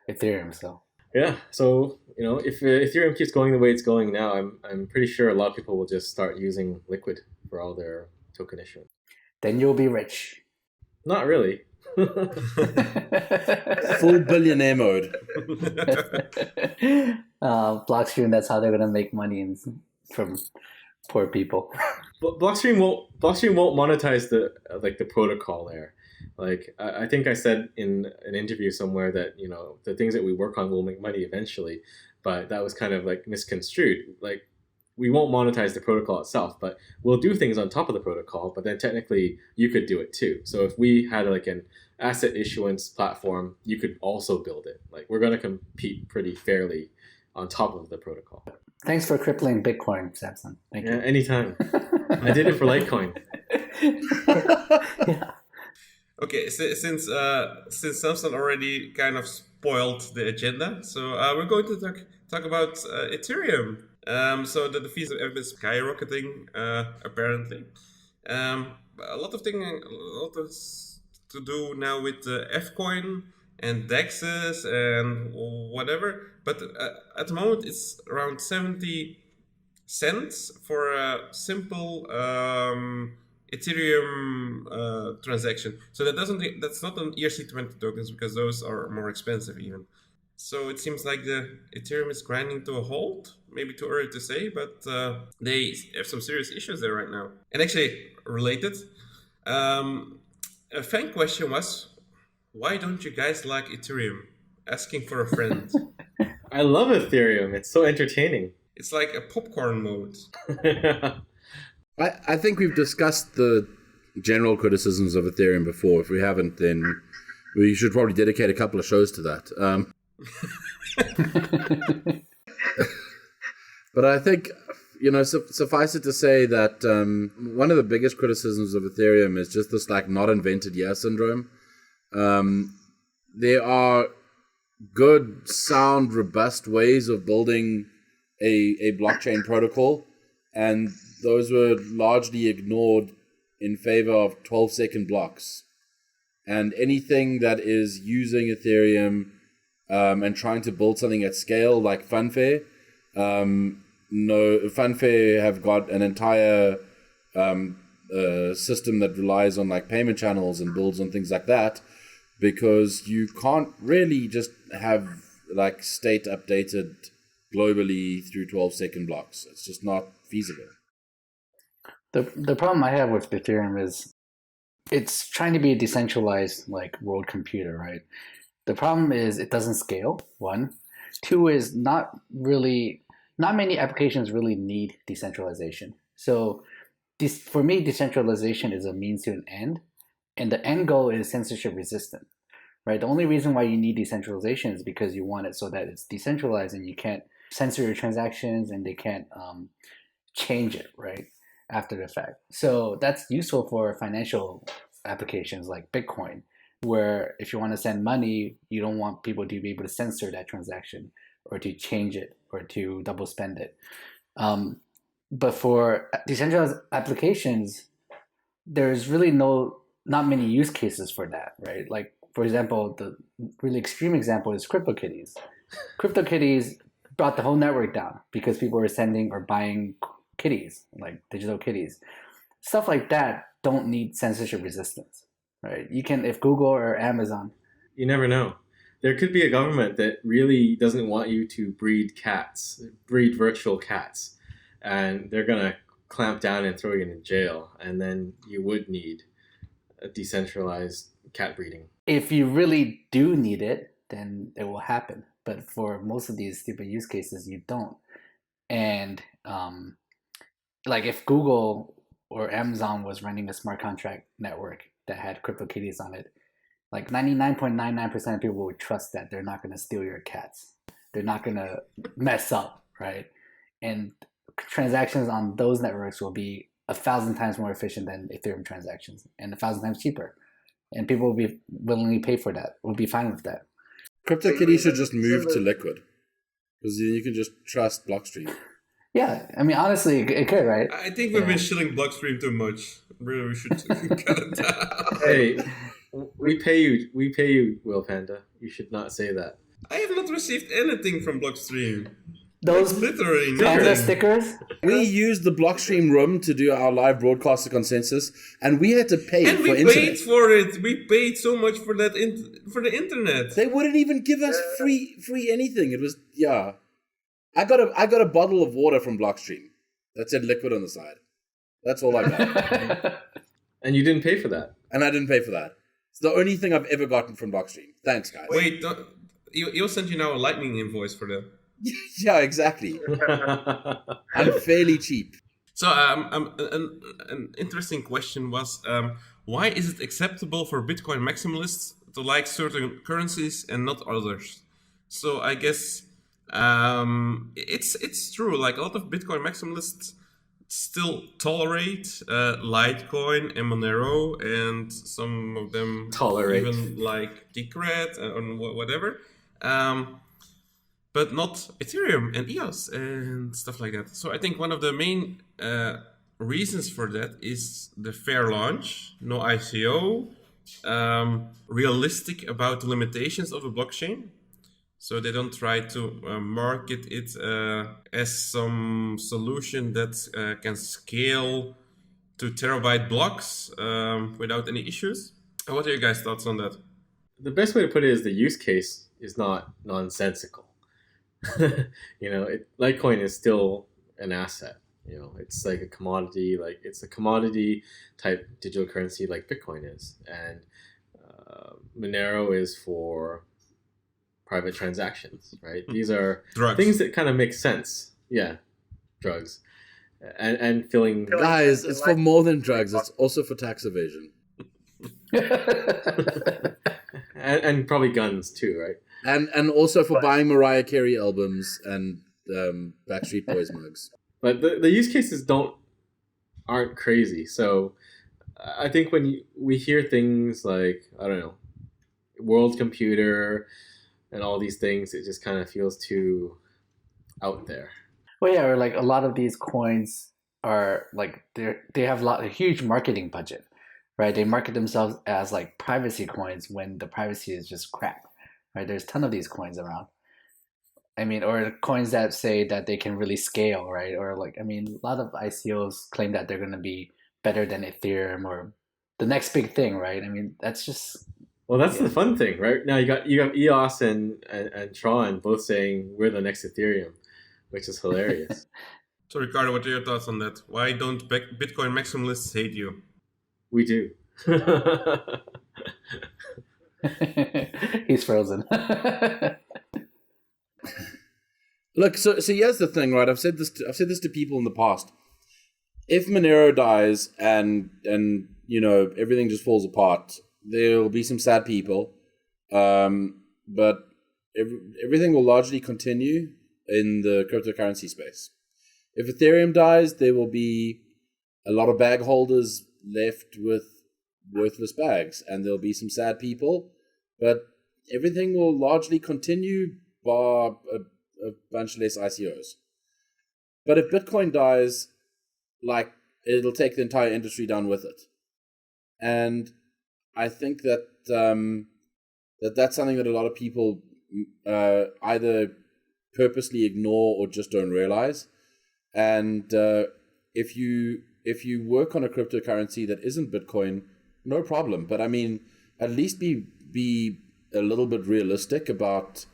Ethereum. So yeah, so if Ethereum keeps going the way it's going now, I'm pretty sure a lot of people will just start using Liquid for all their token issuance. Then you'll be rich. Not really. Full billionaire mode. Blockstream, that's how they're gonna make money from poor people. Blockstream won't monetize the protocol there. Like I think I said in an interview somewhere that the things that we work on will make money eventually, but that was kind of like misconstrued. Like we won't monetize the protocol itself, but we'll do things on top of the protocol. But then technically you could do it too. So if we had like an asset issuance platform, you could also build it. Like we're going to compete pretty fairly on top of the protocol. Thanks for crippling Bitcoin, Samson. Thank you. Anytime. I did it for Litecoin. Yeah. Okay, since Samson already kind of spoiled the agenda, so we're going to talk about Ethereum. So the fees have been skyrocketing, apparently. A lot to do now with Fcoin and DEXs and whatever. But at the moment, it's around 70 cents for a simple Ethereum transaction. So that's not an ERC20 tokens, because those are more expensive even. So it seems like the Ethereum is grinding to a halt. Maybe too early to say, but they have some serious issues there right now. And actually, related, a fan question was, why don't you guys like Ethereum? Asking for a friend. I love Ethereum. It's so entertaining. It's like a popcorn mode. I think we've discussed the general criticisms of Ethereum before. If we haven't, then we should probably dedicate a couple of shows to that. But I think, suffice it to say that one of the biggest criticisms of Ethereum is just this like not invented yet syndrome. there are good, sound, robust ways of building a blockchain protocol, and those were largely ignored in favor of 12-second blocks. And anything that is using Ethereum and trying to build something at scale, like Funfair, Funfair have got an entire system that relies on like payment channels and builds on things like that, because you can't really just have like state updated globally through 12-second blocks. It's just not feasible. The problem I have with Ethereum is it's trying to be a decentralized like world computer, right? The problem is it doesn't scale, one. Two is not many applications really need decentralization. So for me, decentralization is a means to an end, and the end goal is censorship resistant, right? The only reason why you need decentralization is because you want it so that it's decentralized and you can't censor your transactions and they can't change it, right, after the fact. So that's useful for financial applications like Bitcoin, where if you want to send money, you don't want people to be able to censor that transaction or to change it or to double spend it. But for decentralized applications, there's really not many use cases for that, right? Like, for example, the really extreme example is CryptoKitties. CryptoKitties brought the whole network down because people were sending or buying kitties, like digital kitties. Stuff like that don't need censorship resistance, right? You can, if Google or Amazon. You never know. There could be a government that really doesn't want you to breed virtual cats, and they're going to clamp down and throw you in jail, and then you would need a decentralized cat breeding. If you really do need it, then it will happen. But for most of these stupid use cases, you don't. And like if Google or Amazon was running a smart contract network that had CryptoKitties on it, like 99.99% of people would trust that they're not going to steal your cats. They're not going to mess up, right? And transactions on those networks will be 1,000 times more efficient than Ethereum transactions and 1,000 times cheaper. And people will be willingly pay for that, will be fine with that. CryptoKitties should just move to Liquid, because then you can just trust Blockstream. Yeah, I mean, honestly, it could, right? I think we've been shilling Blockstream too much. Really, we should cut it down. Hey, we pay you, Will Panda. You should not say that. I have not received anything from Blockstream. Those literally Panda stickers? We used the Blockstream room to do our live broadcaster consensus, and we had to pay for internet. And we paid for it. We paid so much for that for the internet. They wouldn't even give us free anything. It was I got a bottle of water from Blockstream that said Liquid on the side. That's all I got. And you didn't pay for that. And I didn't pay for that. It's the only thing I've ever gotten from Blockstream. Thanks, guys. Wait, you'll send you now a lightning invoice for that. Yeah, exactly. I'm fairly cheap. So an interesting question was, why is it acceptable for Bitcoin maximalists to like certain currencies and not others? So I guess it's true. Like a lot of Bitcoin maximalists still tolerate Litecoin and Monero, and some of them even like Decred or whatever. But not Ethereum and EOS and stuff like that. So I think one of the main reasons for that is the fair launch, no ICO, realistic about the limitations of the blockchain. So they don't try to market it as some solution that can scale to terabyte blocks without any issues. What are your guys' thoughts on that? The best way to put it is the use case is not nonsensical. Litecoin is still an asset. It's like a commodity, like it's a commodity type digital currency like Bitcoin is. And Monero is for private transactions, right? These are things that kind of make sense. Yeah, drugs. And filling... Guys, it's for more than drugs. It's also for tax evasion. and probably guns too, right? And also for buying Mariah Carey albums and Backstreet Boys mugs. But the use cases aren't crazy. So I think when we hear things like, I don't know, world computer and all these things. It just kind of feels too out there. Well, yeah, or like a lot of these coins are like they have a huge marketing budget, right? They market themselves as like privacy coins when the privacy is just crap, right? There's a ton of these coins around. I mean, or coins that say that they can really scale, right? Or like, I mean, a lot of ICOs claim that they're going to be better than Ethereum or the next big thing, right? I mean, that's just. Well, that's the fun thing, right? Now you got EOS and Tron both saying we're the next Ethereum, which is hilarious. So, Ricardo, what are your thoughts on that? Why don't Bitcoin maximalists hate you? We do. He's frozen. Look, so here's the thing, right? I've said this to people in the past. If Monero dies and you know everything just falls apart, there'll be some sad people, but everything will largely continue in the cryptocurrency space. If Ethereum dies, there will be a lot of bag holders left with worthless bags, and there'll be some sad people, but everything will largely continue bar a bunch less ICOs. But if Bitcoin dies, like, it'll take the entire industry down with it. And I think that that's something that a lot of people either purposely ignore or just don't realize. And if you work on a cryptocurrency that isn't Bitcoin, no problem. But I mean, at least be a little bit realistic about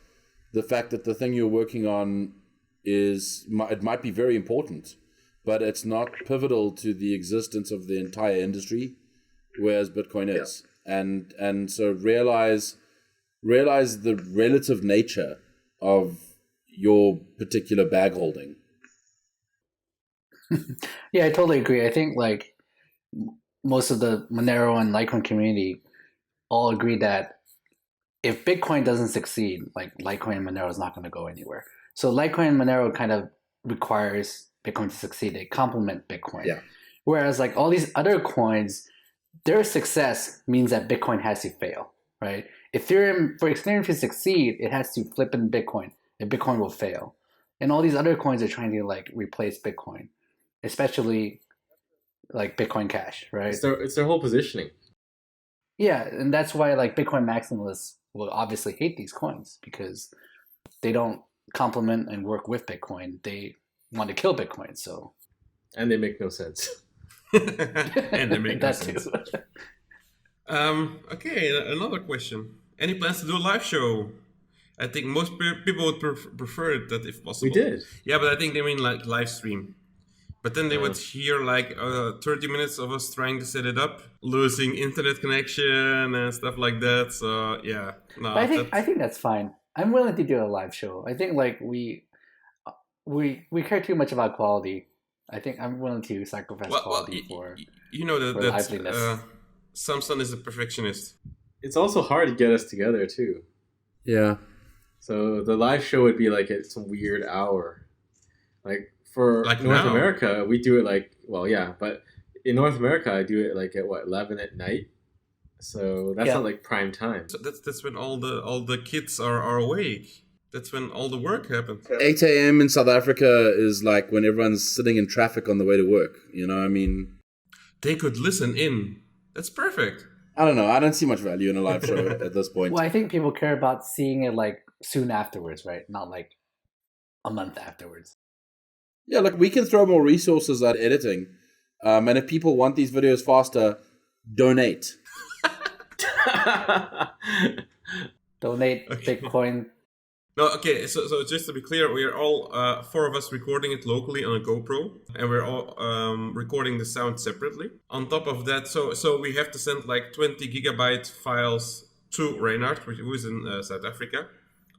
the fact that the thing you're working on it might be very important, but it's not pivotal to the existence of the entire industry, whereas Bitcoin is. And so realize the relative nature of your particular bag holding. Yeah, I totally agree. I think like most of the Monero and Litecoin community all agree that if Bitcoin doesn't succeed, like Litecoin and Monero is not going to go anywhere. So Litecoin and Monero kind of requires Bitcoin to succeed. They complement Bitcoin. Yeah. Whereas like all these other coins, their success means that Bitcoin has to fail, right? For Ethereum to succeed, it has to flip in Bitcoin, and Bitcoin will fail. And all these other coins are trying to like replace Bitcoin, especially like Bitcoin Cash, right? It's their whole positioning. Yeah, and that's why like Bitcoin maximalists will obviously hate these coins because they don't complement and work with Bitcoin. They want to kill Bitcoin, so. And they make no sense. And they make no That sense. too. Okay, another question. Any plans to do a live show? I think most people would prefer that if possible. We did. Yeah, but I think they mean like live stream. But then they would hear like 30 minutes of us trying to set it up, losing internet connection and stuff like that. So yeah, no. But I think that's fine. I'm willing to do a live show. I think like we care too much about quality. I think I'm willing to sacrifice quality for. You know that liveliness. Samson is a perfectionist. It's also hard to get us together too. Yeah. So the live show would be like at some weird hour. Like for Like North now. America, we do it like, well, yeah, but in North America, I do it like at 11 at night. So that's not like prime time. So that's when all the kids are awake. That's when all the work happens. 8 a.m. in South Africa is like when everyone's sitting in traffic on the way to work. You know, I mean, They could listen in. That's perfect. I don't know. I don't see much value in a live show at this point. Well, I think people care about seeing it like soon afterwards, right? Not like a month afterwards. Yeah, look, we can throw more resources at editing. And if people want these videos faster, donate. Donate Bitcoin. No, okay. So just to be clear, we are all 4 of us recording it locally on a GoPro, and we're all recording the sound separately. On top of that, so we have to send like 20 gigabyte files to Reinhard, who is in South Africa.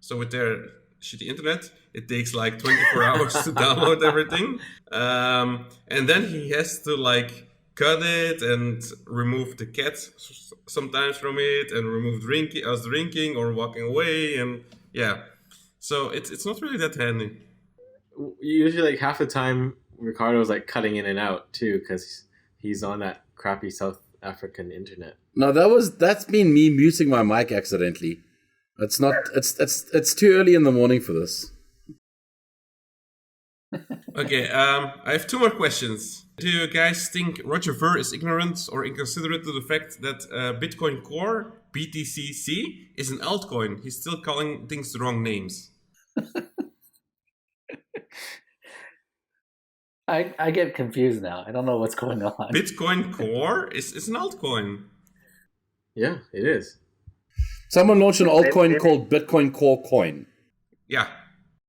So with their shitty internet, it takes like 24 hours to download everything, and then he has to like cut it and remove the cat sometimes from it, and remove us drinking or walking away, and yeah. So it's not really that handy. Usually like half the time Ricardo's like cutting in and out too because he's on that crappy South African internet. No, that's been me muting my mic accidentally. It's not. It's too early in the morning for this. Okay, I have two more questions. Do you guys think Roger Ver is ignorant or inconsiderate to the fact that Bitcoin Core, BTCC, is an altcoin? He's still calling things the wrong names. I get confused now. I don't know what's going on. Bitcoin Core is an altcoin. Yeah, it is. Someone launched an altcoin called Bitcoin Core Coin. Yeah.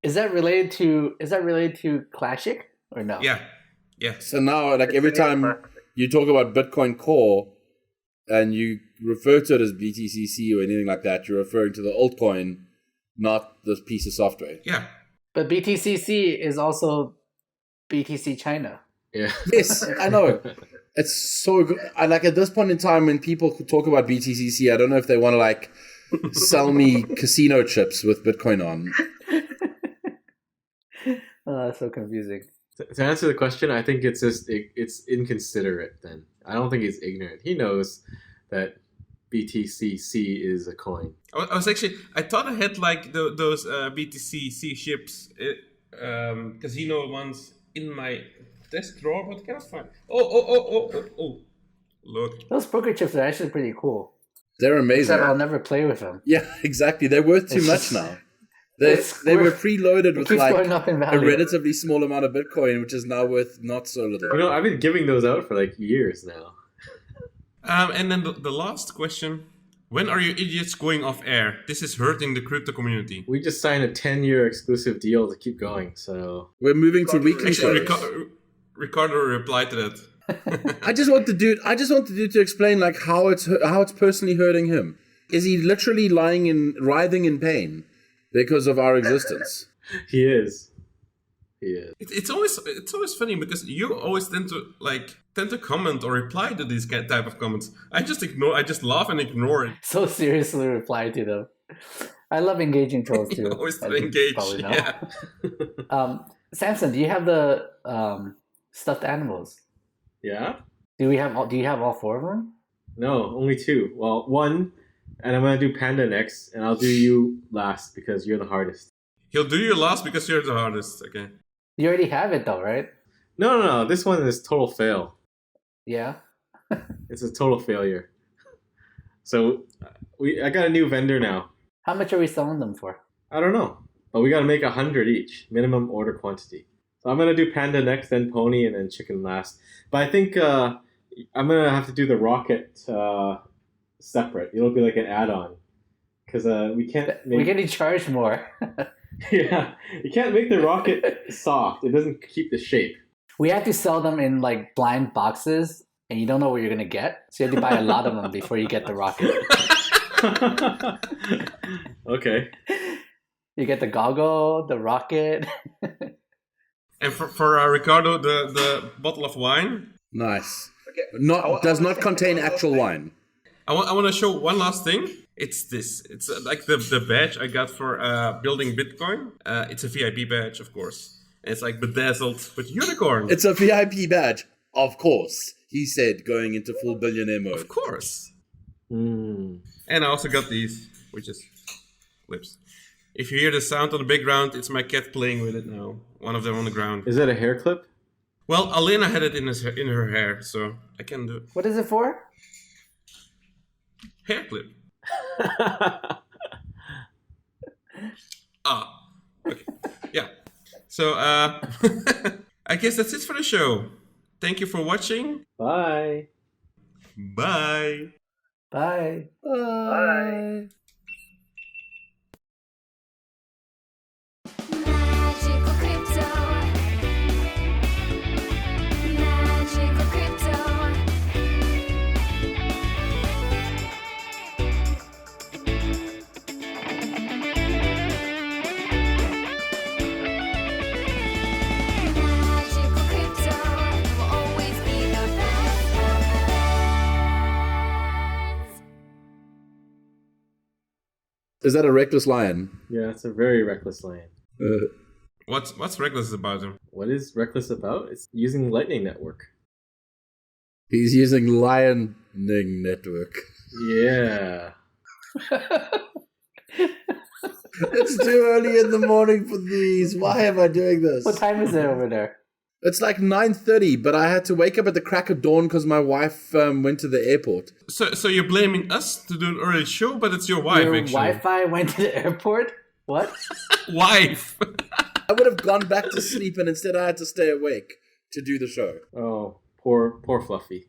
Is that related to Classic or no? Yeah. Yeah. So now, like every time you talk about Bitcoin Core and you refer to it as BTCC or anything like that, you're referring to the altcoin, not the piece of software. Yeah. But BTCC is also BTC China. Yeah. Yes, I know. It's so good. I like at this point in time when people talk about BTCC, I don't know if they want to like sell me casino chips with Bitcoin on. Oh, that's so confusing. To answer the question, I think it's just it's inconsiderate. Then I don't think he's ignorant. He knows that BTCC is a coin. I thought I had like those BTCC ships, casino ones in my desk drawer, but I cannot find. Oh! Look. Those poker chips are actually pretty cool. They're amazing. Except I'll never play with them. Yeah, exactly. They're worth too much now. They were preloaded with like a relatively small amount of Bitcoin, which is now worth not so little. You know, I've been giving those out for like years now. And then the last question. When are you idiots going off air? This is hurting the crypto community. We just signed a 10-year exclusive deal to keep going, so... We're moving to weekly shows. Ricardo replied to that. I just want the dude to explain like how it's personally hurting him. Is he literally writhing in pain because of our existence? He is. It's always funny because you always tend to comment or reply to these type of comments. I just laugh and ignore it. So seriously reply to them. I love engaging trolls too. Always to engage. Yeah. Samson, do you have the stuffed animals? Yeah. Do you have all four of them? No, only two. Well, one, and I'm gonna do Panda next, and I'll do you last because you're the hardest. He'll do you last because you're the hardest. Okay. You already have it though, right? No. This one is total fail. Yeah. It's a total failure. So I got a new vendor now. How much are we selling them for? I don't know, but we got to make 100 each, minimum order quantity. So I'm gonna do Panda next, then Pony, and then Chicken last. But I think I'm gonna have to do the Rocket separate. It'll be like an add-on because we can't. We're getting charged more. Yeah, you can't make the Rocket soft. It doesn't keep the shape. We have to sell them in like blind boxes, and you don't know what you're gonna get. So you have to buy a lot of them before you get the Rocket. Okay. You get the goggle, the Rocket. And for Ricardo, the bottle of wine. Nice. Does not contain actual wine. I want to show one last thing. It's this. It's like the badge I got for building Bitcoin. It's a VIP badge, of course. And it's like bedazzled with unicorn. It's a VIP badge, of course. He said, going into full billionaire mode. Of course. Mm. And I also got these, which is clips. If you hear the sound on the background, it's my cat playing with it now. One of them on the ground. Is that a hair clip? Well, Alena had it in her hair, so I can do it. What is it for? Hair clip. Okay. Yeah. So, I guess that's it for the show. Thank you for watching. Bye. Bye. Bye. Bye. Magical crypto. Magical crypto. Magical crypto will always be the best of the best. Is that a reckless lion? Yeah, it's a very reckless lion. What's reckless about him? What is reckless about? It's using Lightning Network. He's using Lightning Network. Yeah. It's too early in the morning for these. Why am I doing this? What time is it over there? It's like 9:30, but I had to wake up at the crack of dawn because my wife went to the airport. So you're blaming us to do an early show, but it's your wife, Your actually. Wi-Fi went to the airport? What? Wife. I would have gone back to sleep, and instead I had to stay awake to do the show. Oh, poor Fluffy.